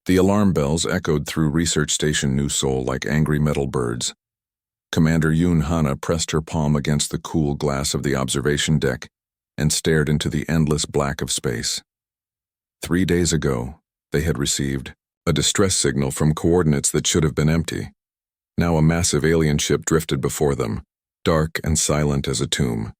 The alarm bells echoed through Research Station New Seoul like angry metal birds. Commander Yoon Hana pressed her palm against the cool glass of the observation deck and stared into the endless black of space. 3 days ago, they had received a distress signal from coordinates that should have been empty. Now a massive alien ship drifted before them, dark and silent as a tomb.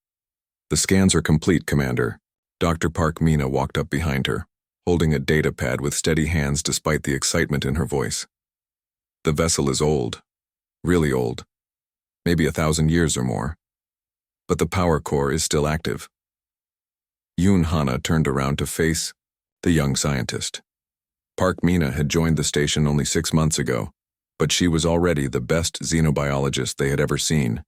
"The scans are complete, Commander." Dr. Park Mina walked up behind her, holding a data pad with steady hands despite the excitement in her voice. "The vessel is old. Really old. Maybe 1,000 years or more. But the power core is still active." Yoon Hana turned around to face the young scientist. Park Mina had joined the station only 6 months ago, but she was already the best xenobiologist they had ever seen.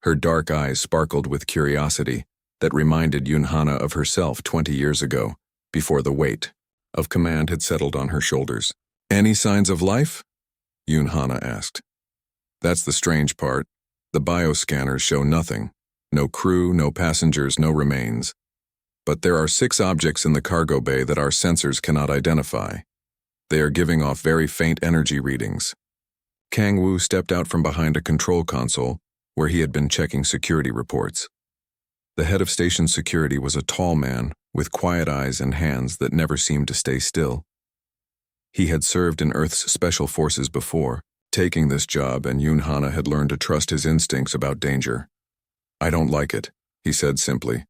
Her dark eyes sparkled with curiosity that reminded Yoon Hana of herself 20 years ago, before the weight of command had settled on her shoulders. "Any signs of life?" Yoon Hana asked. "That's the strange part. The bioscanners show nothing. No crew, no passengers, no remains. But there are 6 objects in the cargo bay that our sensors cannot identify. They are giving off very faint energy readings." Kang Woo stepped out from behind a control console where he had been checking security reports. The head of station security was a tall man with quiet eyes and hands that never seemed to stay still. He had served in Earth's special forces before, taking this job, and Yoon Hana had learned to trust his instincts about danger. "I don't like it," he said simply.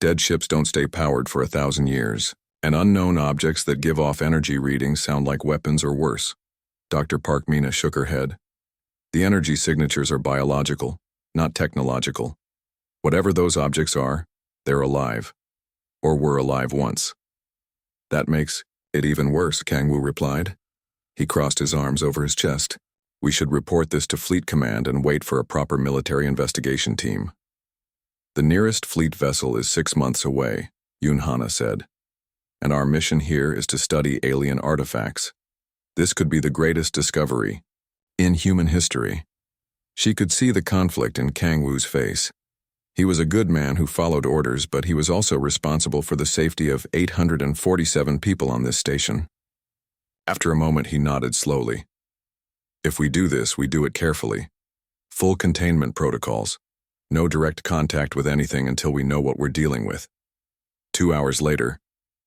"Dead ships don't stay powered for 1,000 years, and unknown objects that give off energy readings sound like weapons or worse." Dr. Park Mina shook her head. "The energy signatures are biological, not technological. Whatever those objects are, they're alive. Or were alive once." "That makes it even worse," Kang Woo replied. He crossed his arms over his chest. "We should report this to Fleet Command and wait for a proper military investigation team." "The nearest fleet vessel is 6 months away," Yoon Hana said. "And our mission here is to study alien artifacts. This could be the greatest discovery in human history." She could see the conflict in Kang Woo's face. He was a good man who followed orders, but he was also responsible for the safety of 847 people on this station. After a moment, he nodded slowly. "If we do this, we do it carefully. Full containment protocols. No direct contact with anything until we know what we're dealing with." 2 hours later,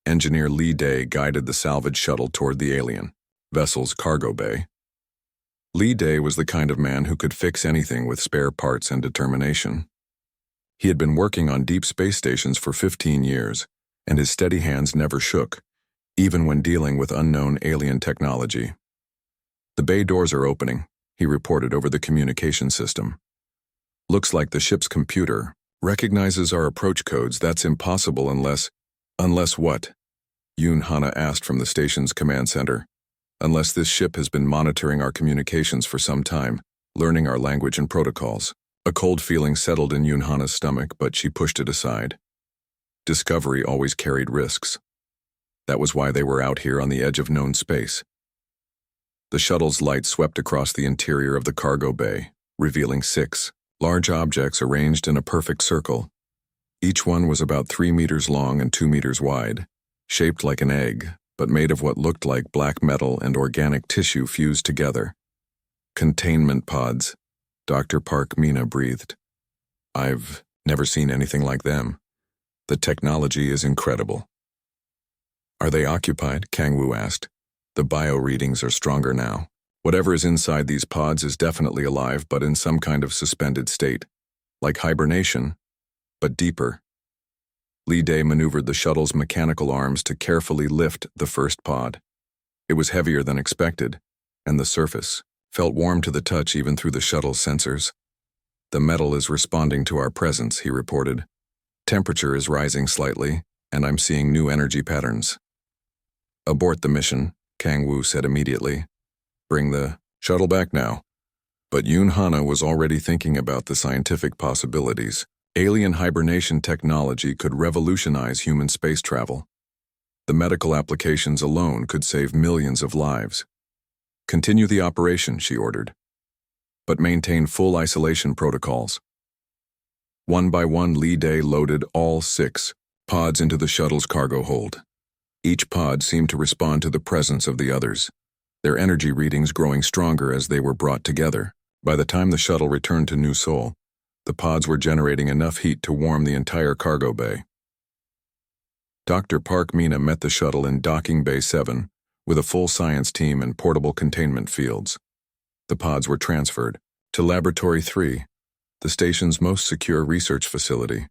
Engineer Lee Day guided the salvage shuttle toward the alien vessel's cargo bay. Lee Day was the kind of man who could fix anything with spare parts and determination. He had been working on deep space stations for 15 years, and his steady hands never shook, even when dealing with unknown alien technology. "The bay doors are opening," he reported over the communication system. "Looks like the ship's computer recognizes our approach codes. That's impossible unless..." "Unless what?" Yoon Hana asked from the station's command center. "Unless this ship has been monitoring our communications for some time, learning our language and protocols." A cold feeling settled in Yoon Hana's stomach, but she pushed it aside. Discovery always carried risks. That was why they were out here on the edge of known space. The shuttle's light swept across the interior of the cargo bay, revealing 6 large objects arranged in a perfect circle. Each one was about 3 meters long and 2 meters wide, shaped like an egg, but made of what looked like black metal and organic tissue fused together. "Containment pods," Dr. Park Mina breathed. "I've never seen anything like them. The technology is incredible." "Are they occupied?" Kang Woo asked. "The bio readings are stronger now. Whatever is inside these pods is definitely alive, but in some kind of suspended state. Like hibernation, but deeper." Lee Day maneuvered the shuttle's mechanical arms to carefully lift the first pod. It was heavier than expected, and the surface felt warm to the touch even through the shuttle's sensors. "The metal is responding to our presence," he reported. "Temperature is rising slightly, and I'm seeing new energy patterns." "Abort the mission," Kang Woo said immediately. "Bring the shuttle back now." But Yoon Hana was already thinking about the scientific possibilities. Alien hibernation technology could revolutionize human space travel. The medical applications alone could save millions of lives. "Continue the operation," she ordered, "but maintain full isolation protocols." One by one, Lee Day loaded all 6 pods into the shuttle's cargo hold. Each pod seemed to respond to the presence of the others, their energy readings growing stronger as they were brought together. By the time the shuttle returned to New Seoul, the pods were generating enough heat to warm the entire cargo bay. Dr. Park Mina met the shuttle in Docking Bay 7 with a full science team and portable containment fields. The pods were transferred to Laboratory 3, the station's most secure research facility.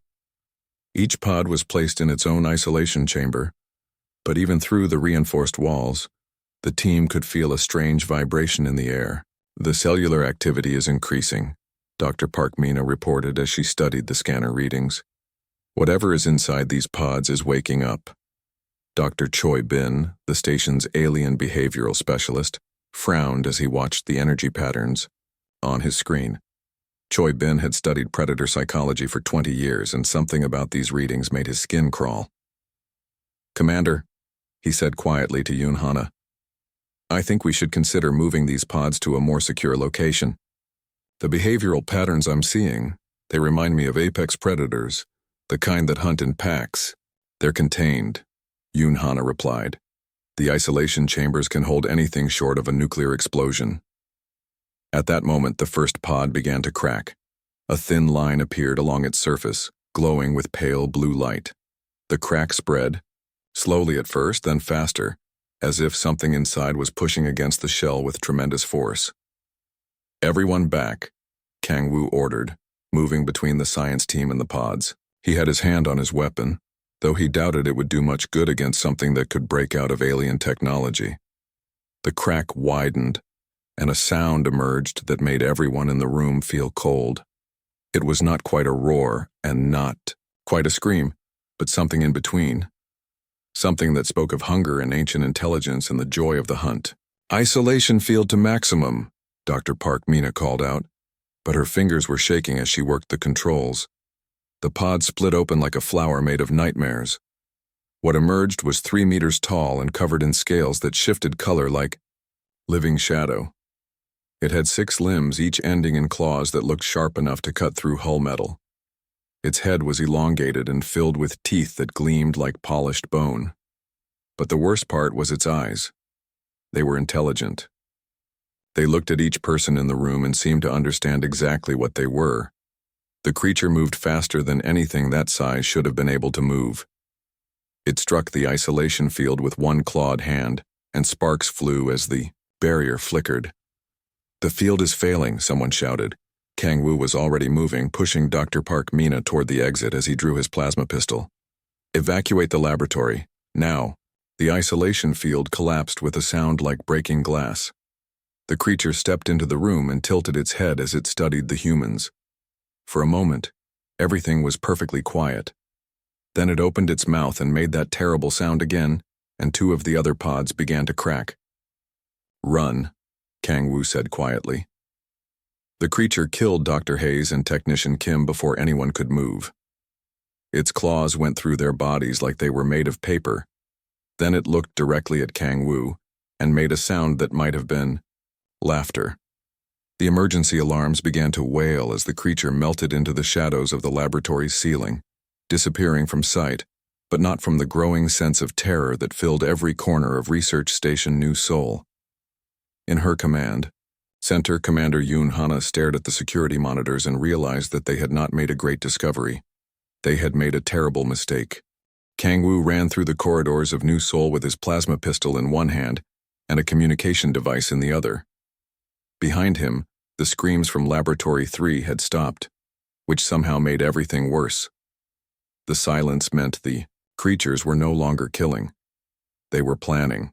Each pod was placed in its own isolation chamber, but even through the reinforced walls, the team could feel a strange vibration in the air. "The cellular activity is increasing," Dr. Park Mina reported as she studied the scanner readings. "Whatever is inside these pods is waking up." Dr. Choi Bin, the station's alien behavioral specialist, frowned as he watched the energy patterns on his screen. Choi Bin had studied predator psychology for 20 years, and something about these readings made his skin crawl. "Commander," he said quietly to Yoon Hana, "I think we should consider moving these pods to a more secure location. The behavioral patterns I'm seeing, they remind me of apex predators, the kind that hunt in packs. They're contained," Yoon Hana replied. "The isolation chambers can hold anything short of a nuclear explosion." At that moment, the first pod began to crack. A thin line appeared along its surface, glowing with pale blue light. The crack spread, slowly at first, then faster, as if something inside was pushing against the shell with tremendous force. "Everyone back," Kang Woo ordered, moving between the science team and the pods. He had his hand on his weapon, though he doubted it would do much good against something that could break out of alien technology. The crack widened, and a sound emerged that made everyone in the room feel cold. It was not quite a roar, and not quite a scream, but something in between. Something that spoke of hunger and ancient intelligence and the joy of the hunt. "Isolation field to maximum," Dr. Park Mina called out, but her fingers were shaking as she worked the controls. The pod split open like a flower made of nightmares. What emerged was 3 meters tall and covered in scales that shifted color like living shadow. It had 6 limbs, each ending in claws that looked sharp enough to cut through hull metal. Its head was elongated and filled with teeth that gleamed like polished bone. But the worst part was its eyes. They were intelligent. They looked at each person in the room and seemed to understand exactly what they were. The creature moved faster than anything that size should have been able to move. It struck the isolation field with one clawed hand, and sparks flew as the barrier flickered. "The field is failing," someone shouted. Kang Woo was already moving, pushing Dr. Park Mina toward the exit as he drew his plasma pistol. "Evacuate the laboratory, now." The isolation field collapsed with a sound like breaking glass. The creature stepped into the room and tilted its head as it studied the humans. For a moment, everything was perfectly quiet. Then it opened its mouth and made that terrible sound again, and 2 of the other pods began to crack. "Run," Kang Woo said quietly. The creature killed Dr. Hayes and Technician Kim before anyone could move. Its claws went through their bodies like they were made of paper. Then it looked directly at Kang Woo and made a sound that might have been laughter. The emergency alarms began to wail as the creature melted into the shadows of the laboratory's ceiling, disappearing from sight, but not from the growing sense of terror that filled every corner of Research Station New Seoul. In her command, Center Commander Yoon Hana stared at the security monitors and realized that they had not made a great discovery. They had made a terrible mistake. Kang Woo ran through the corridors of New Seoul with his plasma pistol in one hand and a communication device in the other. Behind him, the screams from Laboratory 3 had stopped, which somehow made everything worse. The silence meant the creatures were no longer killing. They were planning.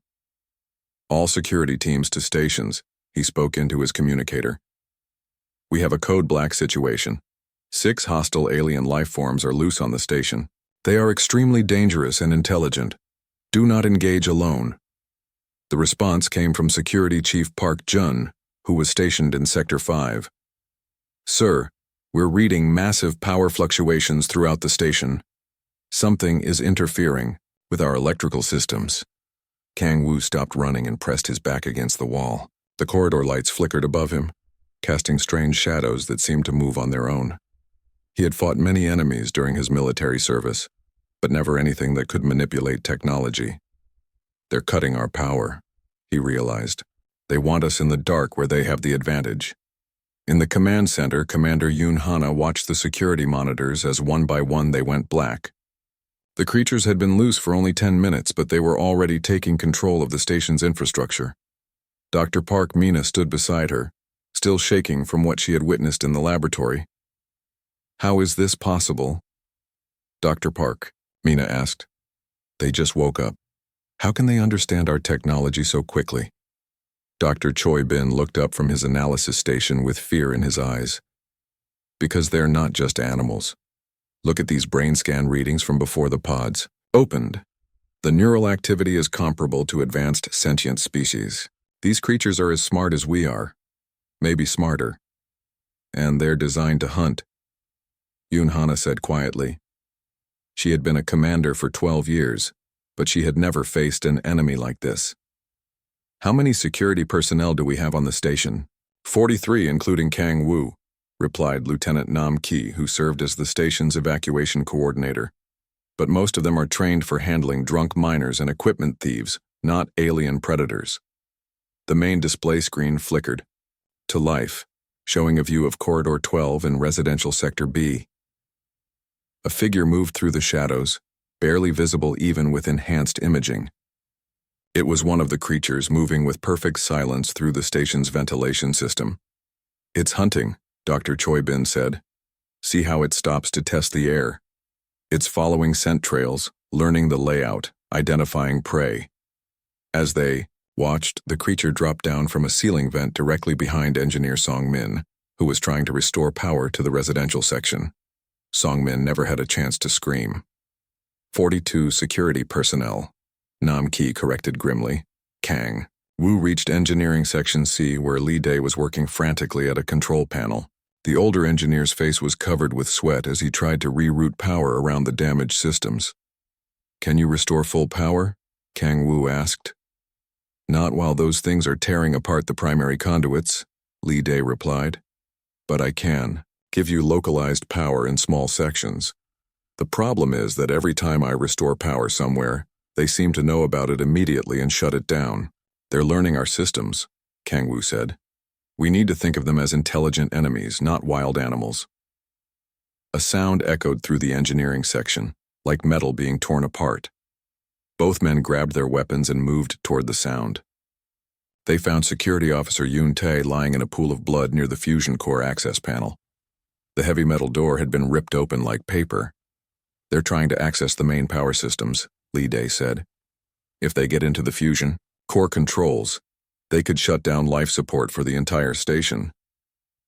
"All security teams to stations," he spoke into his communicator. "We have a code black situation. 6 hostile alien life forms are loose on the station. They are extremely dangerous and intelligent. Do not engage alone." The response came from Security Chief Park Jun, who was stationed in Sector 5. "Sir, we're reading massive power fluctuations throughout the station. Something is interfering with our electrical systems." Kang Woo stopped running and pressed his back against the wall. The corridor lights flickered above him, casting strange shadows that seemed to move on their own. He had fought many enemies during his military service, but never anything that could manipulate technology. They're cutting our power, he realized. They want us in the dark where they have the advantage. In the command center, Commander Yoon Hana watched the security monitors as one by one they went black. The creatures had been loose for only 10 minutes, but they were already taking control of the station's infrastructure. Dr. Park Mina stood beside her, still shaking from what she had witnessed in the laboratory. How is this possible? Dr. Park, Mina asked. They just woke up. How can they understand our technology so quickly? Dr. Choi Bin looked up from his analysis station with fear in his eyes. Because they're not just animals. Look at these brain scan readings from before the pods opened. The neural activity is comparable to advanced sentient species. These creatures are as smart as we are, maybe smarter. And they're designed to hunt, Yoon Hana said quietly. She had been a commander for 12 years, but she had never faced an enemy like this. How many security personnel do we have on the station? 43, including Kang Woo, replied Lieutenant Nam Ki, who served as the station's evacuation coordinator. But most of them are trained for handling drunk miners and equipment thieves, not alien predators. The main display screen flickered to life, showing a view of Corridor 12 in Residential Sector B. A figure moved through the shadows, barely visible even with enhanced imaging. It was one of the creatures moving with perfect silence through the station's ventilation system. It's hunting, Dr. Choi Bin said. See how it stops to test the air. It's following scent trails, learning the layout, identifying prey. As they watched, the creature drop down from a ceiling vent directly behind Engineer Song Min, who was trying to restore power to the residential section. Song Min never had a chance to scream. 42 security personnel, Nam Ki corrected grimly. Kang Woo reached Engineering Section C, where Lee Dae was working frantically at a control panel. The older engineer's face was covered with sweat as he tried to reroute power around the damaged systems. Can you restore full power? Kang Woo asked. Not while those things are tearing apart the primary conduits, Lee Dae replied. But I can give you localized power in small sections. The problem is that every time I restore power somewhere, they seem to know about it immediately and shut it down. They're learning our systems, Kang Woo said. We need to think of them as intelligent enemies, not wild animals. A sound echoed through the engineering section, like metal being torn apart. Both men grabbed their weapons and moved toward the sound. They found Security Officer Yoon Tae lying in a pool of blood near the fusion core access panel. The heavy metal door had been ripped open like paper. They're trying to access the main power systems, Lee Dae said. If they get into the fusion core controls, they could shut down life support for the entire station.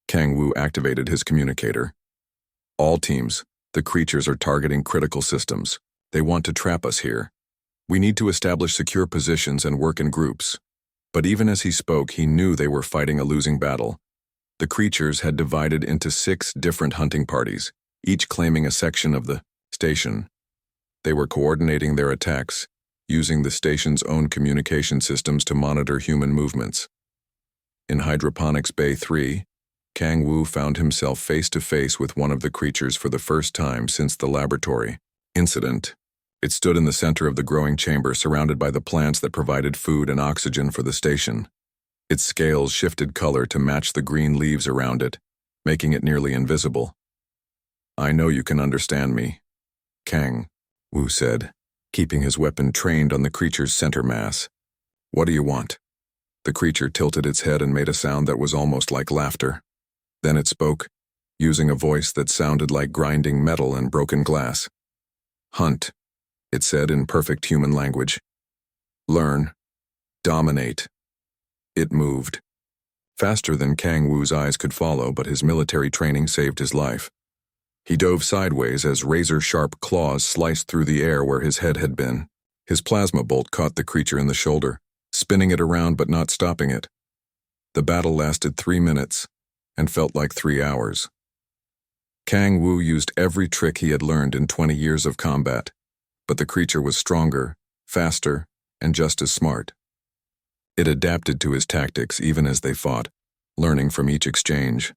Kang Woo activated his communicator. All teams, the creatures are targeting critical systems. They want to trap us here. We need to establish secure positions and work in groups. But even as he spoke, he knew they were fighting a losing battle. The creatures had divided into 6 different hunting parties, each claiming a section of the station. They were coordinating their attacks, using the station's own communication systems to monitor human movements. In Hydroponics Bay 3, Kang Woo found himself face-to-face with one of the creatures for the first time since the laboratory incident. It stood in the center of the growing chamber, surrounded by the plants that provided food and oxygen for the station. Its scales shifted color to match the green leaves around it, making it nearly invisible. I know you can understand me, Kang Woo said, keeping his weapon trained on the creature's center mass. What do you want? The creature tilted its head and made a sound that was almost like laughter. Then it spoke, using a voice that sounded like grinding metal and broken glass. Hunt, it said in perfect human language. Learn. Dominate. It moved. Faster than Kang Woo's eyes could follow, but his military training saved his life. He dove sideways as razor-sharp claws sliced through the air where his head had been. His plasma bolt caught the creature in the shoulder, spinning it around but not stopping it. The battle lasted 3 minutes and felt like 3 hours. Kang Woo used every trick he had learned in 20 years of combat, but the creature was stronger, faster, and just as smart. It adapted to his tactics even as they fought, learning from each exchange.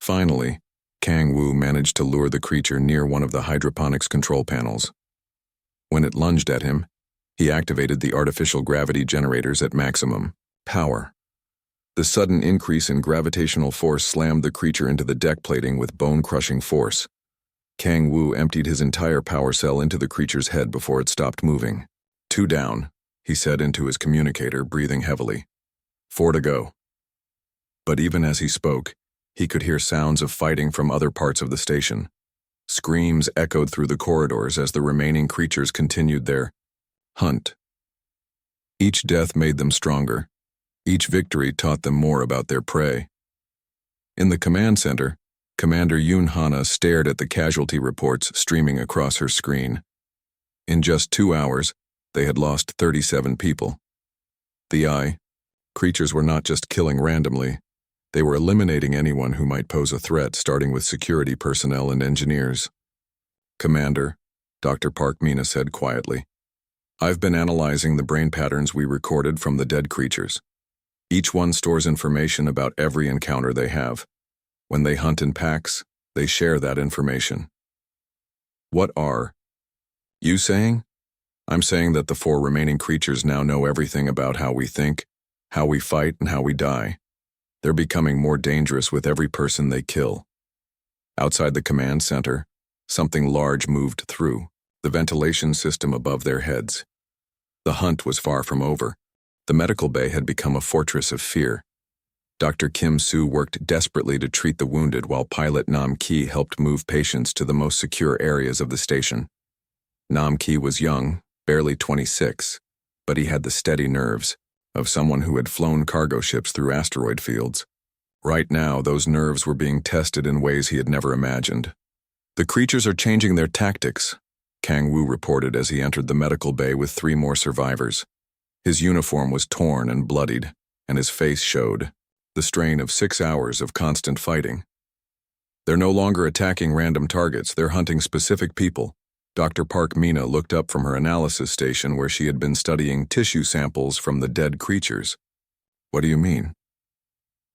Finally, Kang Woo managed to lure the creature near one of the hydroponics control panels. When it lunged at him, He activated the artificial gravity generators at maximum power. The sudden increase in gravitational force slammed the creature into the deck plating with bone-crushing force. Kang Wu emptied his entire power cell into the creature's head before it stopped moving. 2 down, he said into his communicator, breathing heavily. 4 to go. But even as he spoke, he could hear sounds of fighting from other parts of the station. Screams echoed through the corridors as the remaining creatures continued their hunt. Each death made them stronger. Each victory taught them more about their prey. In the command center, Commander Yoon Hana stared at the casualty reports streaming across her screen. In just 2 hours, they had lost 37 people. Creatures were not just killing randomly. They were eliminating anyone who might pose a threat, starting with security personnel and engineers. Commander, Dr. Park Mina said quietly, I've been analyzing the brain patterns we recorded from the dead creatures. Each one stores information about every encounter they have. When they hunt in packs, they share that information. What are you saying? I'm saying that the 4 remaining creatures now know everything about how we think, how we fight, and how we die. They're becoming more dangerous with every person they kill. Outside the command center, something large moved through the ventilation system above their heads. The hunt was far from over. The medical bay had become a fortress of fear. Dr. Kim Soo worked desperately to treat the wounded while pilot Nam Ki helped move patients to the most secure areas of the station. Nam Ki was young, barely 26, but he had the steady nerves of someone who had flown cargo ships through asteroid fields. Right now, those nerves were being tested in ways he had never imagined. The creatures are changing their tactics, Kang Wu reported as he entered the medical bay with 3 more survivors. His uniform was torn and bloodied, and his face showed the strain of 6 hours of constant fighting. They're no longer attacking random targets, they're hunting specific people. Dr. Park Mina looked up from her analysis station where she had been studying tissue samples from the dead creatures. What do you mean?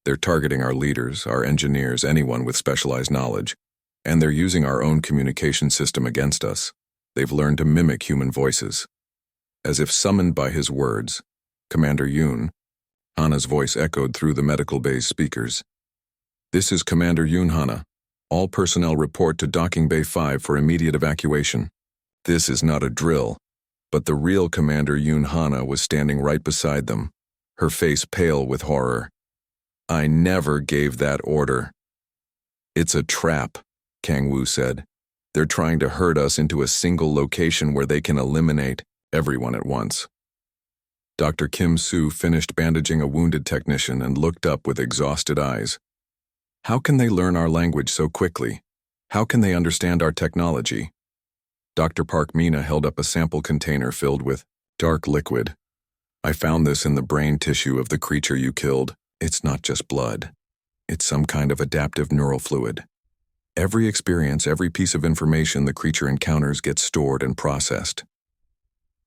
They're targeting our leaders, our engineers, anyone with specialized knowledge, and they're using our own communication system against us. They've learned to mimic human voices. As if summoned by his words, Commander Yoon Hana's voice echoed through the medical bay's speakers. This is Commander Yoon Hana. All personnel report to Docking Bay 5 for immediate evacuation. This is not a drill, but the real Commander Yoon Hana was standing right beside them, her face pale with horror. I never gave that order. It's a trap, Kang Wu said. They're trying to herd us into a single location where they can eliminate everyone at once. Dr. Kim Soo finished bandaging a wounded technician and looked up with exhausted eyes. How can they learn our language so quickly? How can they understand our technology? Dr. Park Mina held up a sample container filled with dark liquid. I found this in the brain tissue of the creature you killed. It's not just blood. It's some kind of adaptive neural fluid. Every experience, every piece of information the creature encounters gets stored and processed.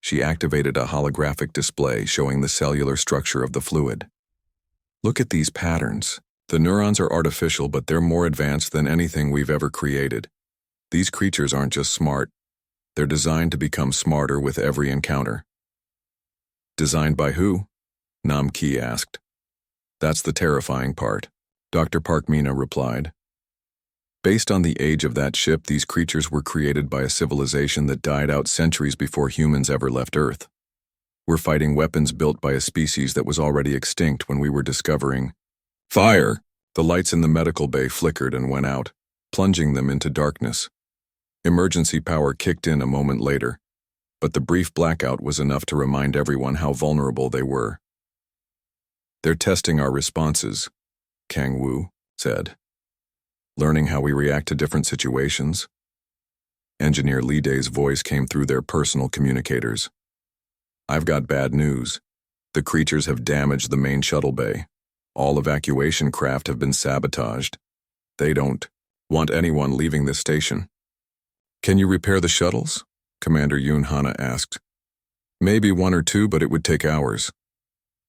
She activated a holographic display showing the cellular structure of the fluid. Look at these patterns. The neurons are artificial, but they're more advanced than anything we've ever created. These creatures aren't just smart. They're designed to become smarter with every encounter. Designed by who? Nam Ki asked. That's the terrifying part, Dr. Park Mina replied. Based on the age of that ship, these creatures were created by a civilization that died out centuries before humans ever left Earth. We're fighting weapons built by a species that was already extinct when we were discovering fire. The lights in the medical bay flickered and went out, plunging them into darkness. Emergency power kicked in a moment later, but the brief blackout was enough to remind everyone how vulnerable they were. They're testing our responses, Kang Wu said. Learning how we react to different situations. Engineer Lee Day's voice came through their personal communicators. I've got bad news. The creatures have damaged the main shuttle bay. All evacuation craft have been sabotaged. They don't want anyone leaving this station. Can you repair the shuttles? Commander Yoon Hana asked. Maybe 1 or 2, but it would take hours.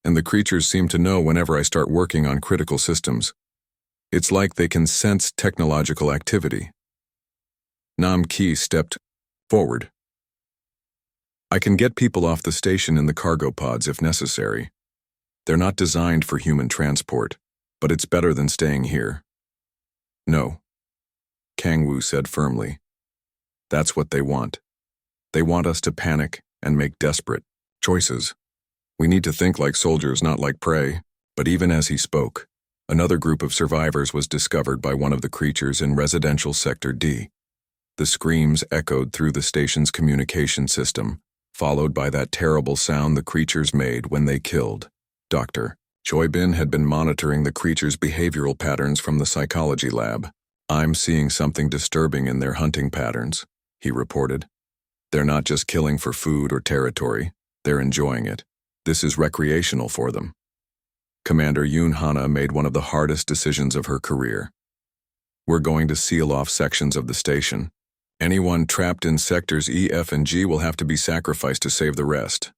And the creatures seem to know whenever I start working on critical systems. It's like they can sense technological activity. Nam Ki stepped forward. I can get people off the station in the cargo pods if necessary. They're not designed for human transport, but it's better than staying here. No, Kang Wu said firmly. That's what they want. They want us to panic and make desperate choices. We need to think like soldiers, not like prey. But even as he spoke, another group of survivors was discovered by one of the creatures in residential sector D. The screams echoed through the station's communication system, followed by that terrible sound the creatures made when they killed. Dr. Choi Bin had been monitoring the creatures' behavioral patterns from the psychology lab. I'm seeing something disturbing in their hunting patterns, he reported. They're not just killing for food or territory, they're enjoying it. This is recreational for them. Commander Yoon Hana made one of the hardest decisions of her career. We're going to seal off sections of the station. Anyone trapped in sectors E, F, and G will have to be sacrificed to save the rest.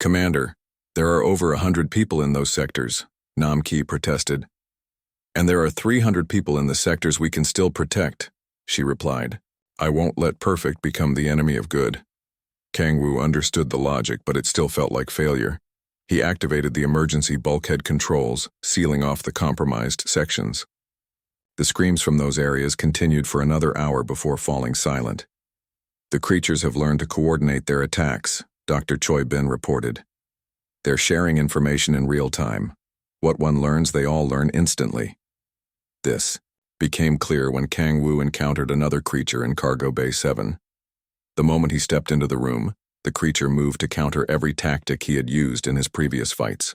Commander, there are over 100 people in those sectors, Nam Ki protested. And there are 300 people in the sectors we can still protect, she replied. I won't let perfect become the enemy of good. Kang Wu understood the logic, but it still felt like failure. He activated the emergency bulkhead controls, sealing off the compromised sections. The screams from those areas continued for another hour before falling silent. The creatures have learned to coordinate their attacks, Dr. Choi Bin reported. They're sharing information in real time. What one learns, they all learn instantly. This became clear when Kang Wu encountered another creature in Cargo Bay 7. The moment he stepped into the room, the creature moved to counter every tactic he had used in his previous fights.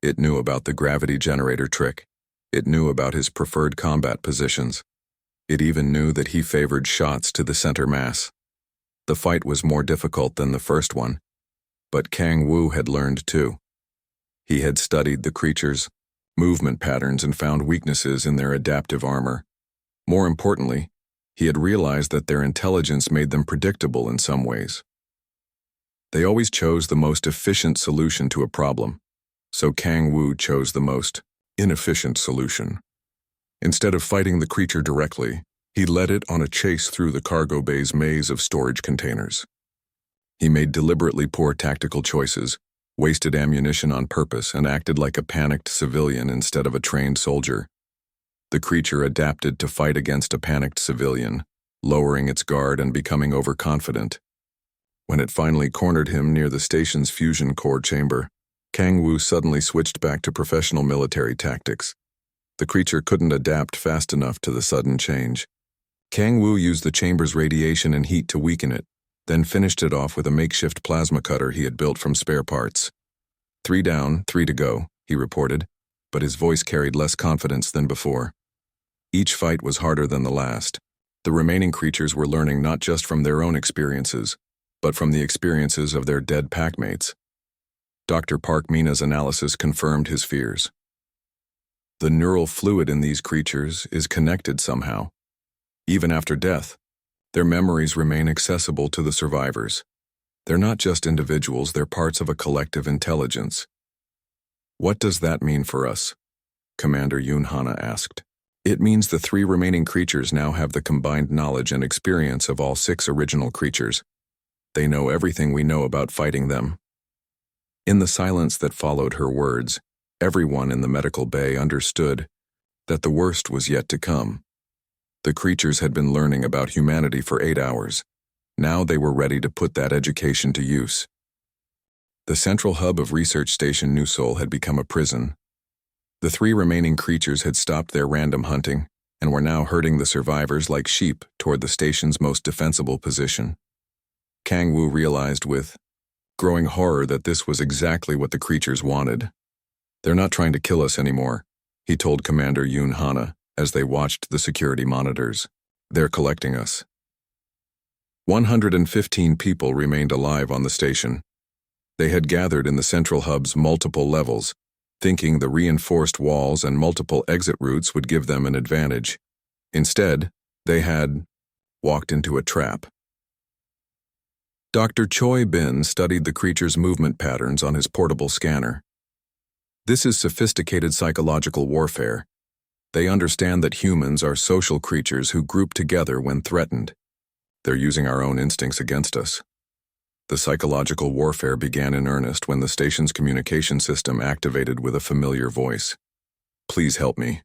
It knew about the gravity generator trick. It knew about his preferred combat positions. It even knew that he favored shots to the center mass. The fight was more difficult than the first one, but Kang Wu had learned too. He had studied the creatures' movement patterns and found weaknesses in their adaptive armor. More importantly, he had realized that their intelligence made them predictable in some ways. They always chose the most efficient solution to a problem, so Kang Wu chose the most inefficient solution. Instead of fighting the creature directly, he led it on a chase through the cargo bay's maze of storage containers. He made deliberately poor tactical choices, wasted ammunition on purpose, and acted like a panicked civilian instead of a trained soldier. The creature adapted to fight against a panicked civilian, lowering its guard and becoming overconfident. When it finally cornered him near the station's fusion core chamber, Kang Wu suddenly switched back to professional military tactics. The creature couldn't adapt fast enough to the sudden change. Kang Wu used the chamber's radiation and heat to weaken it, then finished it off with a makeshift plasma cutter he had built from spare parts. 3 down, 3 to go, he reported, but his voice carried less confidence than before. Each fight was harder than the last. The remaining creatures were learning not just from their own experiences, but from the experiences of their dead packmates. Dr. Park Mina's analysis confirmed his fears. The neural fluid in these creatures is connected somehow. Even after death, their memories remain accessible to the survivors. They're not just individuals, they're parts of a collective intelligence. What does that mean for us? Commander Yoon Hana asked. It means the 3 remaining creatures now have the combined knowledge and experience of all 6 original creatures. They know everything we know about fighting them. In the silence that followed her words, everyone in the medical bay understood that the worst was yet to come. The creatures had been learning about humanity for 8 hours. Now they were ready to put that education to use. The central hub of Research Station New Seoul had become a prison. The 3 remaining creatures had stopped their random hunting and were now herding the survivors like sheep toward the station's most defensible position. Kang Wu realized with growing horror that this was exactly what the creatures wanted. They're not trying to kill us anymore, he told Commander Yoon Hana as they watched the security monitors. They're collecting us. 115 people remained alive on the station. They had gathered in the central hub's multiple levels, thinking the reinforced walls and multiple exit routes would give them an advantage. Instead, they had walked into a trap. Dr. Choi Bin studied the creature's movement patterns on his portable scanner. This is sophisticated psychological warfare. They understand that humans are social creatures who group together when threatened. They're using our own instincts against us. The psychological warfare began in earnest when the station's communication system activated with a familiar voice. "Please help me."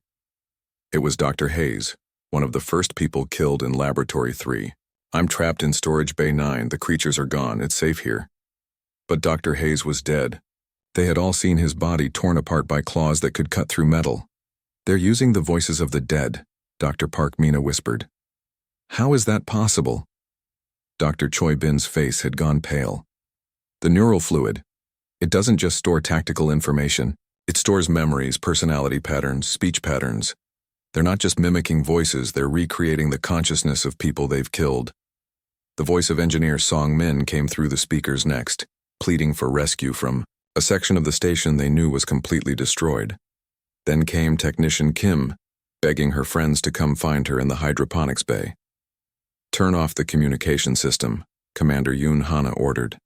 It was Dr. Hayes, one of the first people killed in Laboratory 3. "I'm trapped in Storage Bay 9. The creatures are gone. It's safe here." But Dr. Hayes was dead. They had all seen his body torn apart by claws that could cut through metal. "They're using the voices of the dead," Dr. Park Mina whispered. "How is that possible?" Dr. Choi Bin's face had gone pale. "The neural fluid. It doesn't just store tactical information. It stores memories, personality patterns, speech patterns. They're not just mimicking voices, they're recreating the consciousness of people they've killed." The voice of engineer Song Min came through the speakers next, pleading for rescue from a section of the station they knew was completely destroyed. Then came technician Kim, begging her friends to come find her in the hydroponics bay. "Turn off the communication system," Commander Yoon Hana ordered.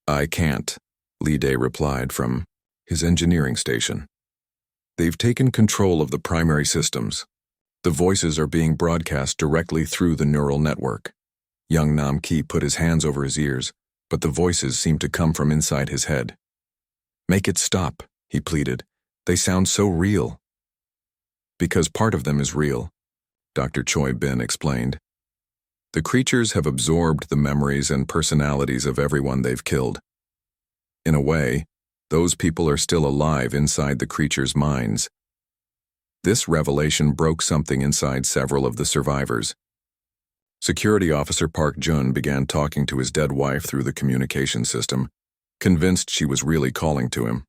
"I can't," Lee Dae replied from his engineering station. "They've taken control of the primary systems. The voices are being broadcast directly through the neural network." Young Nam Ki put his hands over his ears, but the voices seemed to come from inside his head. "Make it stop," he pleaded. "They sound so real." "Because part of them is real," Dr. Choi Bin explained. "The creatures have absorbed the memories and personalities of everyone they've killed. In a way, those people are still alive inside the creatures' minds." This revelation broke something inside several of the survivors. Security Officer Park Jun began talking to his dead wife through the communication system, convinced she was really calling to him.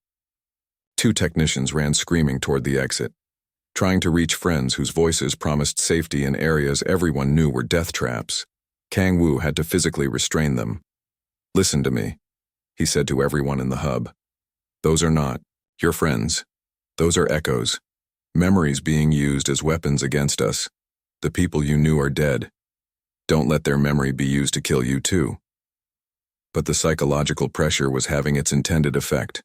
Two technicians ran screaming toward the exit, trying to reach friends whose voices promised safety in areas everyone knew were death traps. Kang Woo had to physically restrain them. "Listen to me," he said to everyone in the hub. "Those are not your friends. Those are echoes. Memories being used as weapons against us. The people you knew are dead. Don't let their memory be used to kill you too." But the psychological pressure was having its intended effect.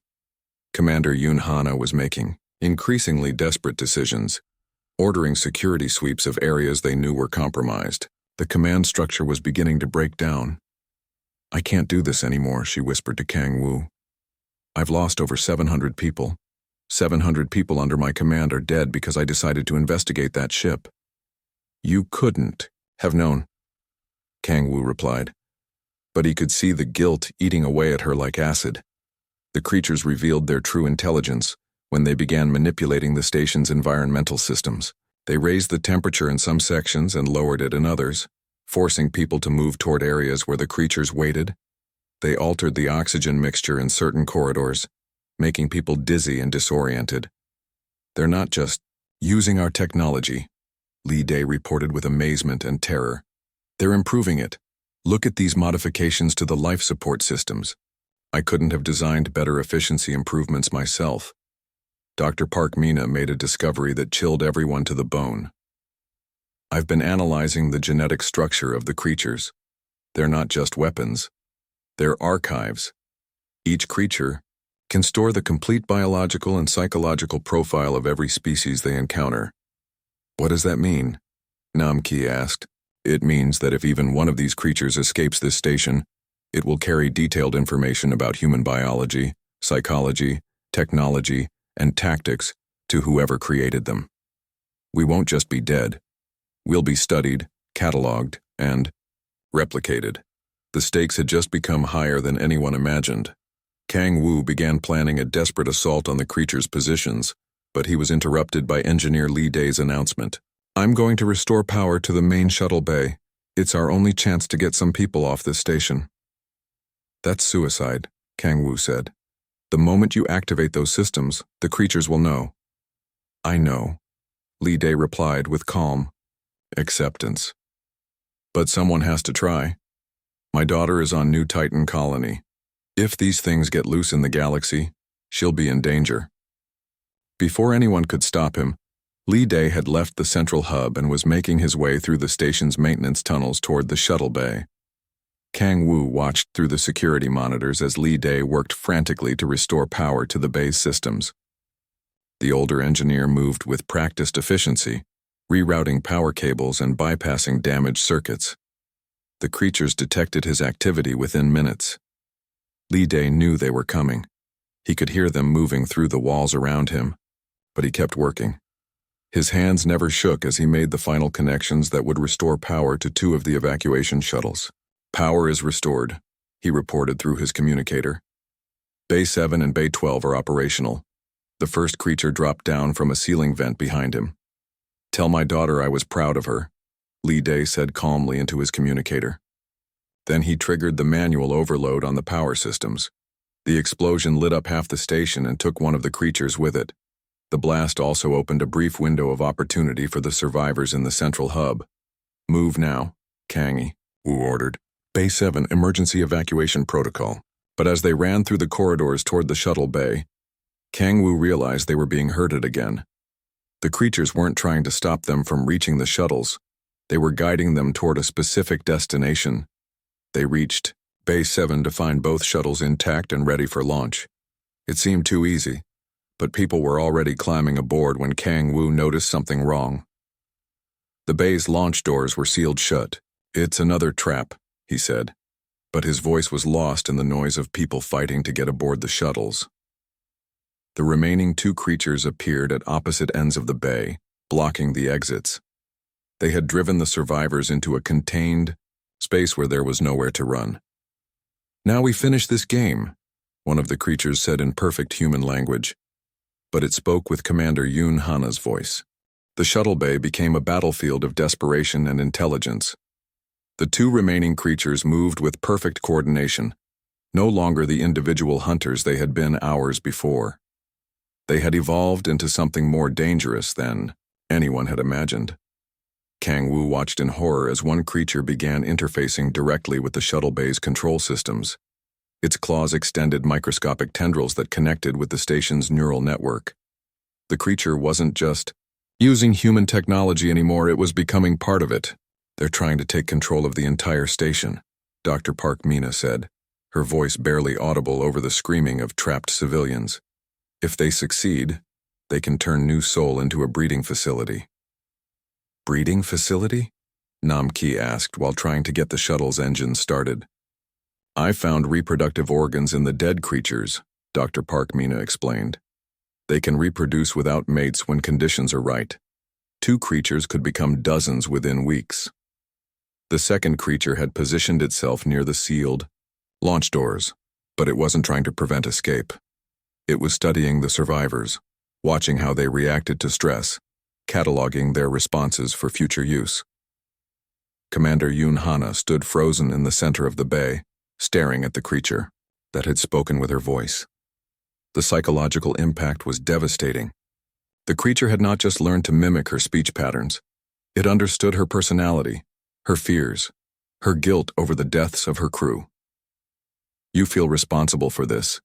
Commander Yoon Hana was making increasingly desperate decisions, ordering security sweeps of areas they knew were compromised. The command structure was beginning to break down. "I can't do this anymore," she whispered to Kang Woo. "I've lost over 700 people. 700 people under my command are dead because I decided to investigate that ship." "You couldn't have known," Kang Woo replied. But he could see the guilt eating away at her like acid. The creatures revealed their true intelligence when they began manipulating the station's environmental systems. They raised the temperature in some sections and lowered it in others, forcing people to move toward areas where the creatures waited. They altered the oxygen mixture in certain corridors, making people dizzy and disoriented. "They're not just using our technology," Lee Dae reported with amazement and terror. "They're improving it. Look at these modifications to the life support systems. I couldn't have designed better efficiency improvements myself." Dr. Park Mina made a discovery that chilled everyone to the bone. "I've been analyzing the genetic structure of the creatures. They're not just weapons. They're archives. Each creature can store the complete biological and psychological profile of every species they encounter." "What does that mean?" Nam Ki asked. "It means that if even one of these creatures escapes this station, it will carry detailed information about human biology, psychology, technology, and tactics to whoever created them. We won't just be dead. We'll be studied, cataloged, and replicated." The stakes had just become higher than anyone imagined. Kang Woo began planning a desperate assault on the creatures' positions, but he was interrupted by Engineer Lee Dae's announcement. "I'm going to restore power to the main shuttle bay. It's our only chance to get some people off this station." "That's suicide," Kang Woo said. "The moment you activate those systems, the creatures will know." "I know," Lee Dae replied with calm acceptance. "But someone has to try. My daughter is on New Titan Colony. If these things get loose in the galaxy, she'll be in danger." Before anyone could stop him, Lee Dae had left the central hub and was making his way through the station's maintenance tunnels toward the shuttle bay. Kang Woo watched through the security monitors as Lee Dae worked frantically to restore power to the bay's systems. The older engineer moved with practiced efficiency, rerouting power cables and bypassing damaged circuits. The creatures detected his activity within minutes. Li Day knew they were coming. He could hear them moving through the walls around him, but he kept working. His hands never shook as he made the final connections that would restore power to 2 of the evacuation shuttles. "Power is restored," he reported through his communicator. "Bay 7 and Bay 12 are operational." The first creature dropped down from a ceiling vent behind him. "Tell my daughter I was proud of her," Li Day said calmly into his communicator. Then he triggered the manual overload on the power systems. The explosion lit up half the station and took one of the creatures with it. The blast also opened a brief window of opportunity for the survivors in the central hub. "Move now," Kang Wu ordered. "Bay 7 emergency evacuation protocol." But as they ran through the corridors toward the shuttle bay, Kang Wu realized they were being herded again. The creatures weren't trying to stop them from reaching the shuttles. They were guiding them toward a specific destination. They reached Bay 7 to find both shuttles intact and ready for launch. It seemed too easy, but people were already climbing aboard when Kang Wu noticed something wrong. The bay's launch doors were sealed shut. "It's another trap," he said, but his voice was lost in the noise of people fighting to get aboard the shuttles. The remaining 2 creatures appeared at opposite ends of the bay, blocking the exits. They had driven the survivors into a contained space where there was nowhere to run. "Now we finish this game," one of the creatures said in perfect human language, but it spoke with Commander Yoon Hana's voice. The shuttle bay became a battlefield of desperation and intelligence. The 2 remaining creatures moved with perfect coordination, no longer the individual hunters they had been hours before. They had evolved into something more dangerous than anyone had imagined. Kang Wu watched in horror as one creature began interfacing directly with the shuttle bay's control systems. Its claws extended microscopic tendrils that connected with the station's neural network. The creature wasn't just using human technology anymore, it was becoming part of it. "They're trying to take control of the entire station," Dr. Park Mina said, her voice barely audible over the screaming of trapped civilians. "If they succeed, they can turn New Seoul into a breeding facility." "Breeding facility?" Nam Ki asked while trying to get the shuttle's engines started. "I found reproductive organs in the dead creatures," Dr. Park Mina explained. "They can reproduce without mates when conditions are right. 2 creatures could become dozens within weeks." The second creature had positioned itself near the sealed launch doors, but it wasn't trying to prevent escape. It was studying the survivors, watching how they reacted to stress, cataloging their responses for future use. Commander Yoon Hana stood frozen in the center of the bay, staring at the creature that had spoken with her voice. The psychological impact was devastating. The creature had not just learned to mimic her speech patterns. It understood her personality, her fears, her guilt over the deaths of her crew. "You feel responsible for this,"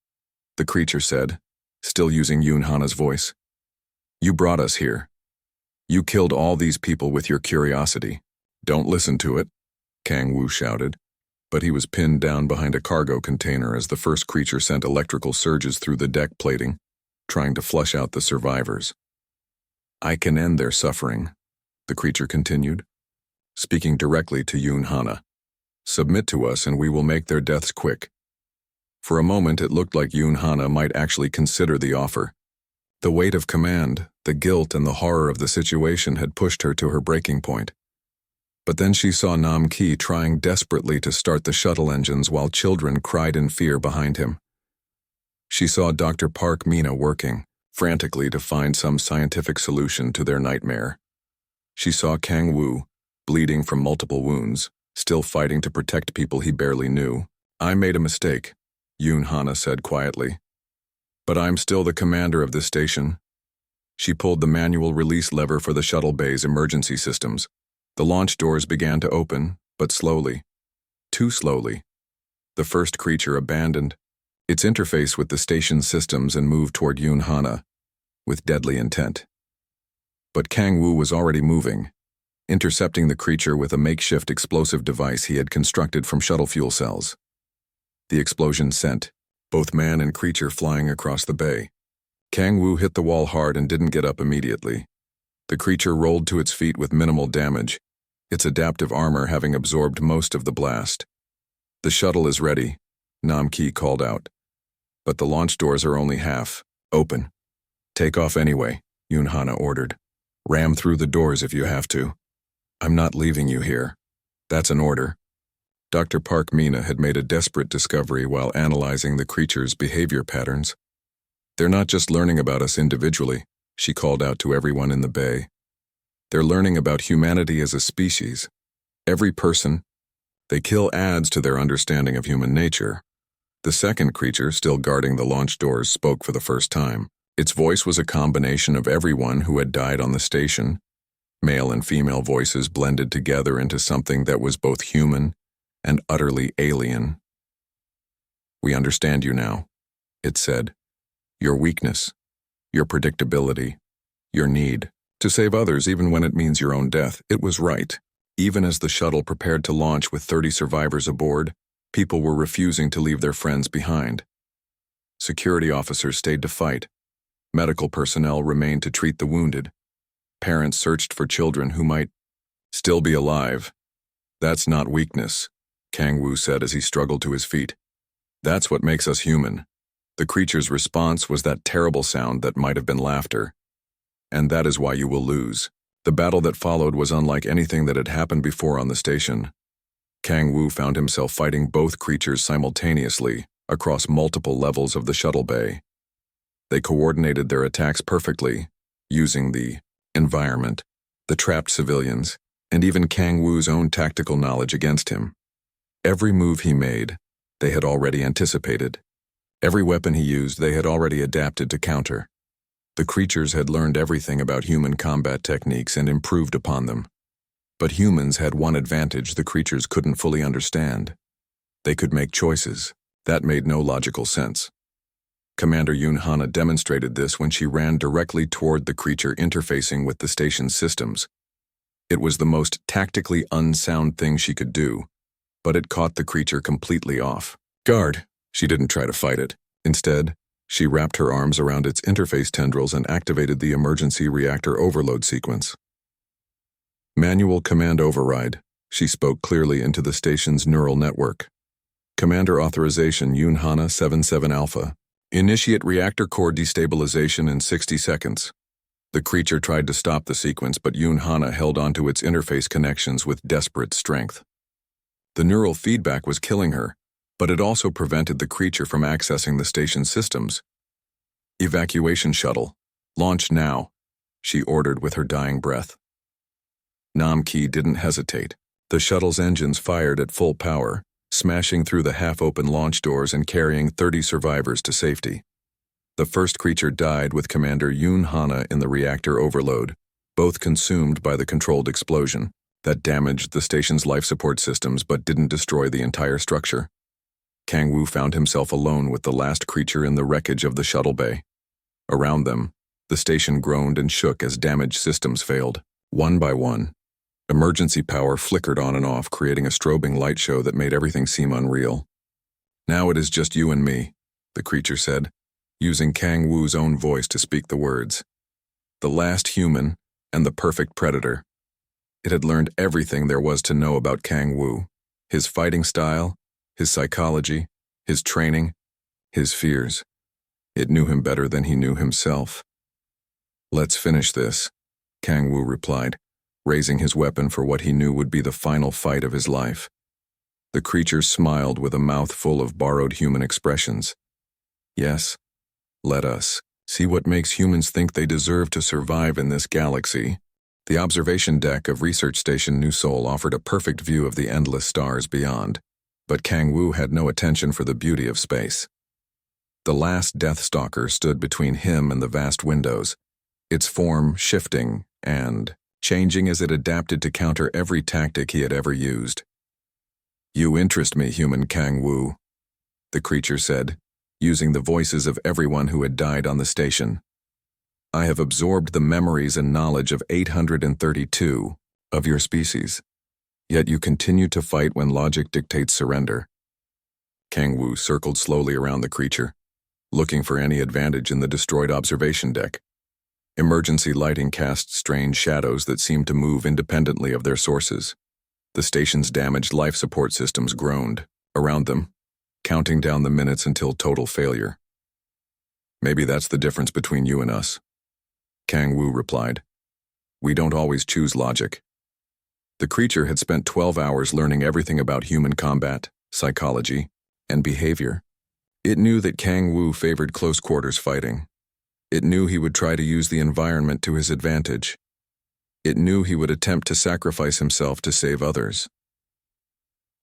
the creature said, still using Yoon Hana's voice. "You brought us here. You killed all these people with your curiosity. Don't listen to it," Kang Wu shouted, but he was pinned down behind a cargo container as the first creature sent electrical surges through the deck plating, trying to flush out the survivors. "I can end their suffering," the creature continued, speaking directly to Yoon Hana. "Submit to us and we will make their deaths quick." For a moment it looked like Yoon Hana might actually consider the offer. The weight of command, the guilt and the horror of the situation had pushed her to her breaking point. But then she saw Nam Ki trying desperately to start the shuttle engines while children cried in fear behind him. She saw Dr. Park Mina working frantically to find some scientific solution to their nightmare. She saw Kang Wu, bleeding from multiple wounds, still fighting to protect people he barely knew. "I made a mistake," Yoon Hana said quietly. "But I'm still the commander of this station." She pulled the manual release lever for the shuttle bay's emergency systems. The launch doors began to open, but slowly. Too slowly. The first creature abandoned its interface with the station's systems and moved toward Yoon Hana, with deadly intent. But Kang Wu was already moving, intercepting the creature with a makeshift explosive device he had constructed from shuttle fuel cells. The explosion sent both man and creature flying across the bay. Kang Wu hit the wall hard and didn't get up immediately. The creature rolled to its feet with minimal damage, its adaptive armor having absorbed most of the blast. "The shuttle is ready," Namki called out. "But the launch doors are only half open." "Take off anyway," Yunhana ordered. "Ram through the doors if you have to. I'm not leaving you here. That's an order." Dr. Park Mina had made a desperate discovery while analyzing the creature's behavior patterns. "They're not just learning about us individually," she called out to everyone in the bay. "They're learning about humanity as a species. Every person. They kill adds to their understanding of human nature." The second creature, still guarding the launch doors, spoke for the first time. Its voice was a combination of everyone who had died on the station. Male and female voices blended together into something that was both human and utterly alien. "We understand you now," it said. "Your weakness, your predictability, your need to save others even when it means your own death." It was right. Even as the shuttle prepared to launch with 30 survivors aboard, people were refusing to leave their friends behind. Security officers stayed to fight. Medical personnel remained to treat the wounded. Parents searched for children who might still be alive. "That's not weakness," Kang Wu said as he struggled to his feet. "That's what makes us human." The creature's response was that terrible sound that might have been laughter. "And that is why you will lose." The battle that followed was unlike anything that had happened before on the station. Kang Wu found himself fighting both creatures simultaneously across multiple levels of the shuttle bay. They coordinated their attacks perfectly, using the environment, the trapped civilians, and even Kang Wu's own tactical knowledge against him. Every move he made, they had already anticipated. Every weapon he used, they had already adapted to counter. The creatures had learned everything about human combat techniques and improved upon them. But humans had one advantage the creatures couldn't fully understand. They could make choices. That made no logical sense. Commander Yunhana demonstrated this when she ran directly toward the creature interfacing with the station's systems. It was the most tactically unsound thing she could do, but it caught the creature completely off guard. She didn't try to fight it. Instead, she wrapped her arms around its interface tendrils and activated the emergency reactor overload sequence. "Manual command override," she spoke clearly into the station's neural network. "Commander authorization Yunhana 77 Alpha. Initiate reactor core destabilization in 60 seconds. The creature tried to stop the sequence, but Yunhana held onto its interface connections with desperate strength. The neural feedback was killing her, but it also prevented the creature from accessing the station's systems. "Evacuation shuttle. Launch now," she ordered with her dying breath. Namki didn't hesitate. The shuttle's engines fired at full power, smashing through the half-open launch doors and carrying 30 survivors to safety. The first creature died with Commander Yunhana in the reactor overload, both consumed by the controlled explosion that damaged the station's life support systems but didn't destroy the entire structure. Kang Wu found himself alone with the last creature in the wreckage of the shuttle bay. Around them, the station groaned and shook as damaged systems failed. One by one, emergency power flickered on and off, creating a strobing light show that made everything seem unreal. "Now it is just you and me," the creature said, using Kang Wu's own voice to speak the words. The last human and the perfect predator. It had learned everything there was to know about Kang Wu, his fighting style, his psychology, his training, his fears. It knew him better than he knew himself. "Let's finish this," Kang Wu replied, raising his weapon for what he knew would be the final fight of his life. The creature smiled with a mouth full of borrowed human expressions. "Yes, let us see what makes humans think they deserve to survive in this galaxy." The observation deck of Research Station New Seoul offered a perfect view of the endless stars beyond, but Kang Wu had no attention for the beauty of space. The last Death Stalker stood between him and the vast windows, its form shifting and changing as it adapted to counter every tactic he had ever used. "You interest me, human Kang Wu," the creature said, using the voices of everyone who had died on the station. "I have absorbed the memories and knowledge of 832 of your species, yet you continue to fight when logic dictates surrender." Kang Wu circled slowly around the creature, looking for any advantage in the destroyed observation deck. Emergency lighting cast strange shadows that seemed to move independently of their sources. The station's damaged life support systems groaned around them, counting down the minutes until total failure. "Maybe that's the difference between you and us," Kang Wu replied. "We don't always choose logic." The creature had spent 12 hours learning everything about human combat, psychology, and behavior. It knew that Kang Wu favored close-quarters fighting. It knew he would try to use the environment to his advantage. It knew he would attempt to sacrifice himself to save others.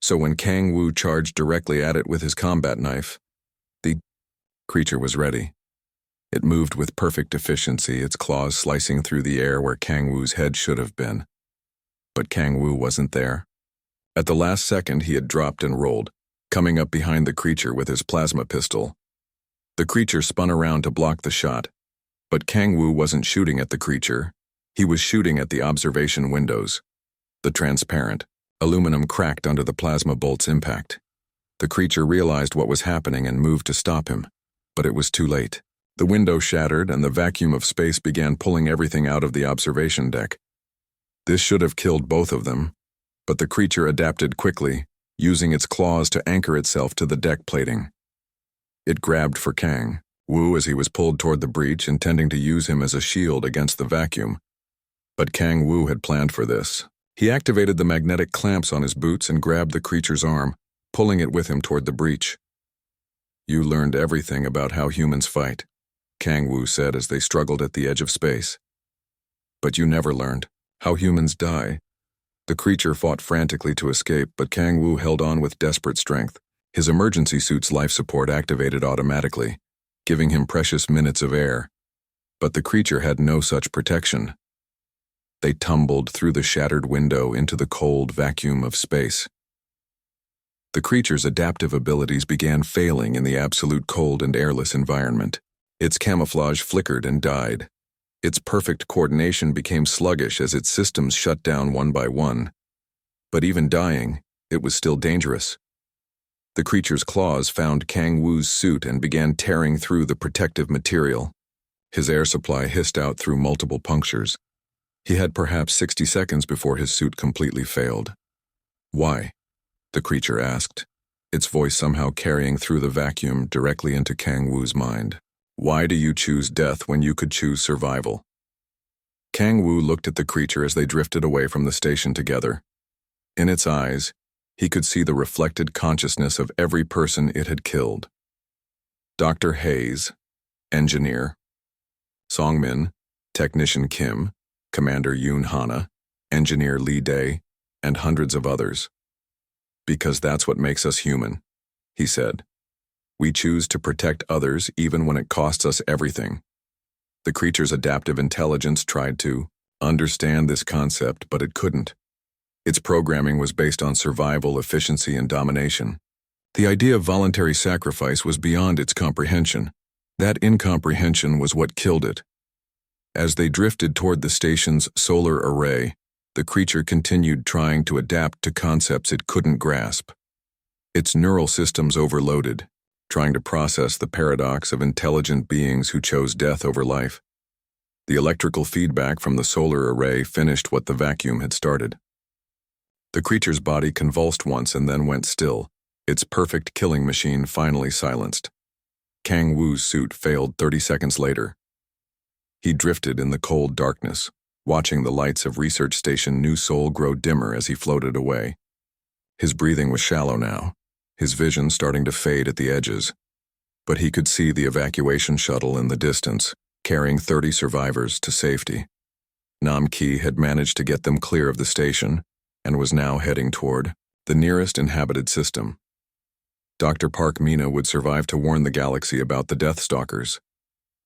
So when Kang Wu charged directly at it with his combat knife, the creature was ready. It moved with perfect efficiency, its claws slicing through the air where Kang Wu's head should have been. But Kang Wu wasn't there. At the last second, he had dropped and rolled, coming up behind the creature with his plasma pistol. The creature spun around to block the shot, but Kang Wu wasn't shooting at the creature. He was shooting at the observation windows. The transparent aluminum cracked under the plasma bolt's impact. The creature realized what was happening and moved to stop him, but it was too late. The window shattered and the vacuum of space began pulling everything out of the observation deck. This should have killed both of them, but the creature adapted quickly, using its claws to anchor itself to the deck plating. It grabbed for Kang Wu as he was pulled toward the breach, intending to use him as a shield against the vacuum. But Kang Wu had planned for this. He activated the magnetic clamps on his boots and grabbed the creature's arm, pulling it with him toward the breach. "You learned everything about how humans fight," Kang Wu said as they struggled at the edge of space. "But you never learned how humans die." The creature fought frantically to escape, but Kang Wu held on with desperate strength. His emergency suit's life support activated automatically, giving him precious minutes of air. But the creature had no such protection. They tumbled through the shattered window into the cold vacuum of space. The creature's adaptive abilities began failing in the absolute cold and airless environment. Its camouflage flickered and died. Its perfect coordination became sluggish as its systems shut down one by one. But even dying, it was still dangerous. The creature's claws found Kang Wu's suit and began tearing through the protective material. His air supply hissed out through multiple punctures. He had perhaps 60 seconds before his suit completely failed. "Why?" the creature asked, its voice somehow carrying through the vacuum directly into Kang Wu's mind. "Why do you choose death when you could choose survival?" Kang Wu looked at the creature as they drifted away from the station together. In its eyes, he could see the reflected consciousness of every person it had killed. Dr. Hayes, engineer; Songmin, technician Kim; Commander Yoon Hana, engineer Lee Dae, and hundreds of others. "Because that's what makes us human," he said. "We choose to protect others even when it costs us everything." The creature's adaptive intelligence tried to understand this concept, but it couldn't. Its programming was based on survival, efficiency, and domination. The idea of voluntary sacrifice was beyond its comprehension. That incomprehension was what killed it. As they drifted toward the station's solar array, the creature continued trying to adapt to concepts it couldn't grasp. Its neural systems overloaded, trying to process the paradox of intelligent beings who chose death over life. The electrical feedback from the solar array finished what the vacuum had started. The creature's body convulsed once and then went still, its perfect killing machine finally silenced. Kang Wu's suit failed 30 seconds later. He drifted in the cold darkness, watching the lights of Research Station New Seoul grow dimmer as he floated away. His breathing was shallow now, his vision starting to fade at the edges. But he could see the evacuation shuttle in the distance, carrying 30 survivors to safety. Nam Ki had managed to get them clear of the station and was now heading toward the nearest inhabited system. Dr. Park Mina would survive to warn the galaxy about the Death Stalkers.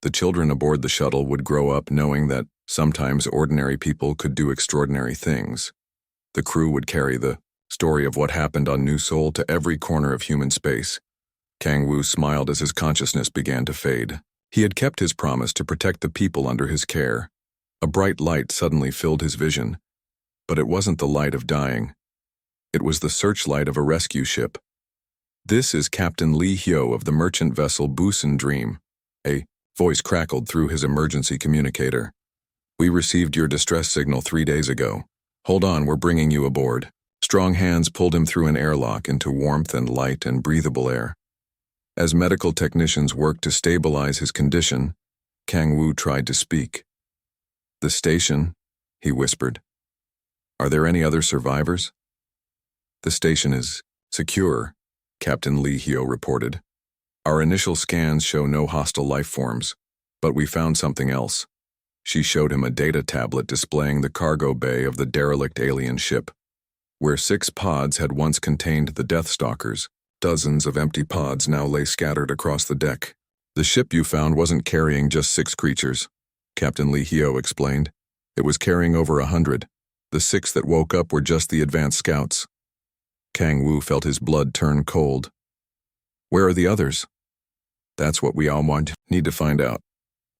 The children aboard the shuttle would grow up knowing that sometimes ordinary people could do extraordinary things. The crew would carry the story of what happened on New Seoul to every corner of human space. Kang Wu smiled as his consciousness began to fade. He had kept his promise to protect the people under his care. A bright light suddenly filled his vision, but it wasn't the light of dying. It was the searchlight of a rescue ship. "This is Captain Lee Hyo of the merchant vessel Busan Dream," a voice crackled through his emergency communicator. We received your distress signal 3 days ago. Hold on, we're bringing you aboard. Strong hands pulled him through an airlock into warmth and light and breathable air. As medical technicians worked to stabilize his condition, Kang Wu tried to speak. "The station," he whispered. "Are there any other survivors?" "The station is secure," Captain Li Hyo reported. "Our initial scans show no hostile life forms, but we found something else." She showed him a data tablet displaying the cargo bay of the derelict alien ship. Where 6 pods had once contained the Deathstalkers, dozens of empty pods now lay scattered across the deck. "The ship you found wasn't carrying just 6 creatures," Captain Li Hyo explained. "It was carrying over 100. The 6 that woke up were just the advanced scouts." Kang Wu felt his blood turn cold. "Where are the others?" "That's what we all need to find out.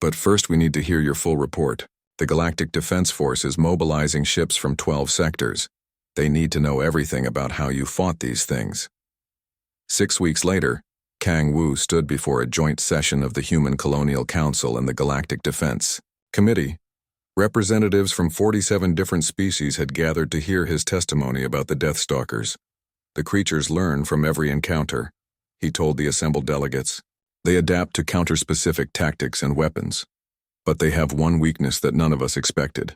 But first we need to hear your full report. The Galactic Defense Force is mobilizing ships from 12 sectors. They need to know everything about how you fought these things." 6 weeks later, Kang Wu stood before a joint session of the Human Colonial Council and the Galactic Defense Committee. Representatives from 47 different species had gathered to hear his testimony about the Deathstalkers. "The creatures learn from every encounter," he told the assembled delegates. "They adapt to counter-specific tactics and weapons. But they have one weakness that none of us expected."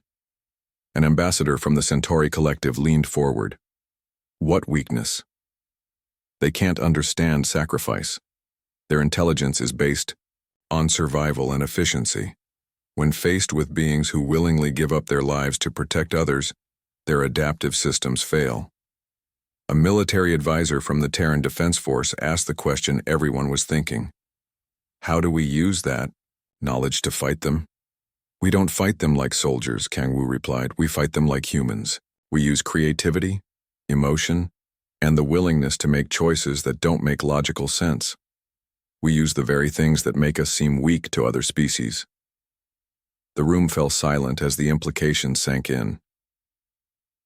An ambassador from the Centauri Collective leaned forward. "What weakness?" "They can't understand sacrifice. Their intelligence is based on survival and efficiency. When faced with beings who willingly give up their lives to protect others, their adaptive systems fail." A military advisor from the Terran Defense Force asked the question everyone was thinking. "How do we use that knowledge to fight them?" "We don't fight them like soldiers," Kang Wu replied. "We fight them like humans. We use creativity, emotion, and the willingness to make choices that don't make logical sense. We use the very things that make us seem weak to other species." The room fell silent as the implications sank in.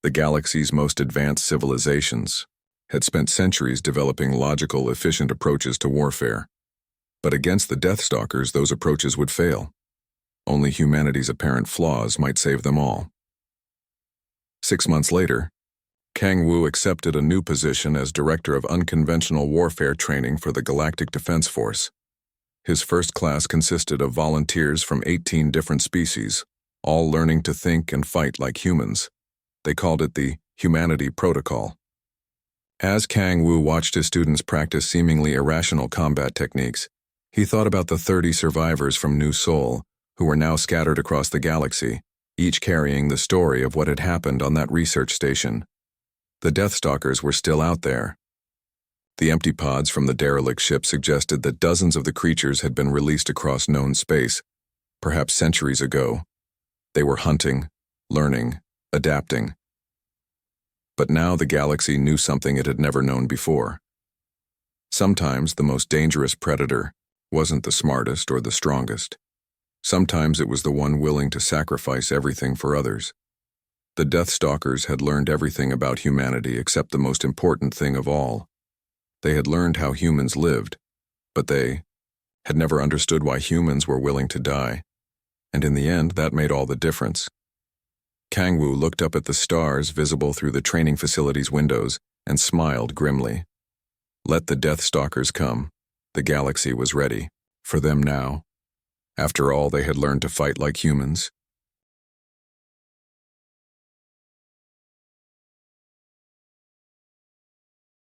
The galaxy's most advanced civilizations had spent centuries developing logical, efficient approaches to warfare. But against the Deathstalkers, those approaches would fail. Only humanity's apparent flaws might save them all. 6 months later, Kang Wu accepted a new position as Director of Unconventional Warfare Training for the Galactic Defense Force. His first class consisted of volunteers from 18 different species, all learning to think and fight like humans. They called it the Humanity Protocol. As Kang Wu watched his students practice seemingly irrational combat techniques, he thought about the 30 survivors from New Sol, who were now scattered across the galaxy, each carrying the story of what had happened on that research station. The Deathstalkers were still out there. The empty pods from the derelict ship suggested that dozens of the creatures had been released across known space, perhaps centuries ago. They were hunting, learning, adapting. But now the galaxy knew something it had never known before. Sometimes the most dangerous predator wasn't the smartest or the strongest. Sometimes it was the one willing to sacrifice everything for others. The Deathstalkers had learned everything about humanity except the most important thing of all. They had learned how humans lived, but they had never understood why humans were willing to die. And in the end, that made all the difference. Kang Wu looked up at the stars visible through the training facility's windows and smiled grimly. Let the Deathstalkers come. The galaxy was ready. For them now. After all, they had learned to fight like humans.